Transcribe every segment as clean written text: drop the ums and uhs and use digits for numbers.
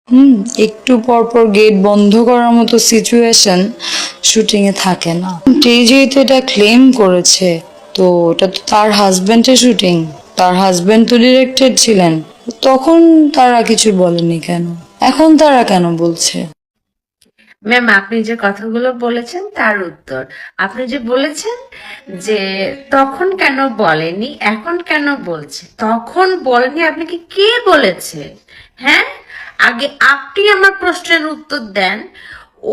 হুম, একটু পর পর গেট বন্ধ করার মতো সিচুয়েশন শুটিং এ থাকে না। যেহেতু এটা ক্লেম করেছে, তো এটা তো তার হাজবেন্ডের শুটিং, তার হাজবেন্ড তো ডিরেক্টর ছিলেন, তখন তারা কিছু বলেনি কেন, এখন তারা কেন বলছে? ম্যাম, আপনি যে কথাগুলো বলেছেন তার উত্তর। আপনি যে বলেছেন যে তখন কেন বলেনি, এখন কেন বলছে। তখন বলেনি আপনাকে কে বলেছে? হ্যাঁ, আগে আপনি আমার প্রশ্নের উত্তর দেন।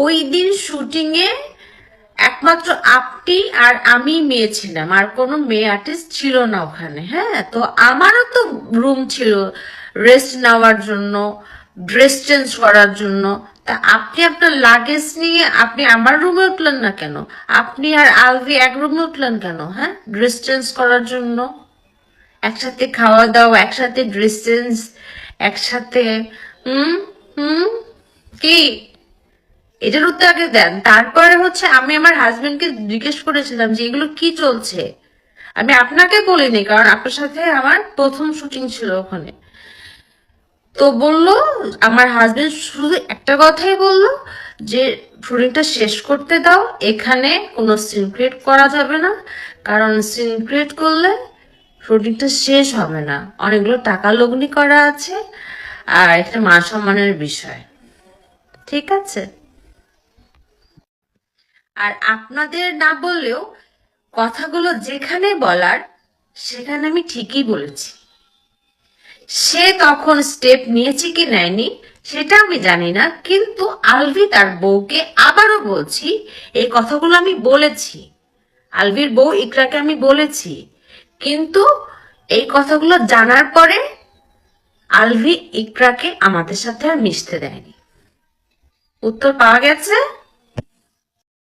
ওই দিন শুটিং এ একমাত্র আপনি আর আমি মেয়ে ছিলাম, আর কোনো মেয়ে আর্টিস্ট ছিল না ওখানে। হ্যাঁ, তো আমারও তো রুম ছিল রেস্ট নেওয়ার জন্য, ড্রেস চেঞ্জ করার জন্য। তা আপনি আপনার লাগেজ নিয়ে আপনি আমার রুমে উঠলেন না কেন? আপনি আর আলভি এক রুমে উঠলেন কেন? হ্যাঁ, ড্রেস চেঞ্জ করার জন্য। একসাথে খাওয়া দাওয়া, একসাথে ড্রেস চেঞ্জ, একসাথে। হুম হুম কি? এটার উত্তর আগে দেন। তারপরে হচ্ছে আমি আমার হাজবেন্ডকে জিজ্ঞেস করেছিলাম যে এগুলো কি চলছে। আমি আপনাকে বলিনি, কারণ আপনার সাথে আমার প্রথম শুটিং ছিল ওখানে। তো বলল, আমার হাজবেন্ড শুধু একটা কথাই বলল যে শুটিংটা শেষ করতে দাও, এখানে কোনো সিন ক্রিয়েট করা যাবে না, কারণ সিন ক্রিয়েট করলে শুটিংটা শেষ হবে না, অনেকগুলো টাকা লগ্নি করা আছে, আর একটা মান সম্মানের বিষয়। ঠিক আছে। আর আপনাদের না বললেও কথাগুলো যেখানে বলার সেখানে আমি ঠিকই বলেছি। সে তখন স্টেপ নিয়েছে কি নেয়নি সেটা আমি জানি না, কিন্তু আলভি তার বউকে আবারও বলছি, এই কথাগুলো আমি বলেছি, আলভির বউ ইকরাকে আমি বলেছি, কিন্তু এই কথাগুলো জানার পরে আলভি ইকরাকে আমাদের সাথে আর মিশতে দেয়নি। উত্তর পাওয়া গেছে।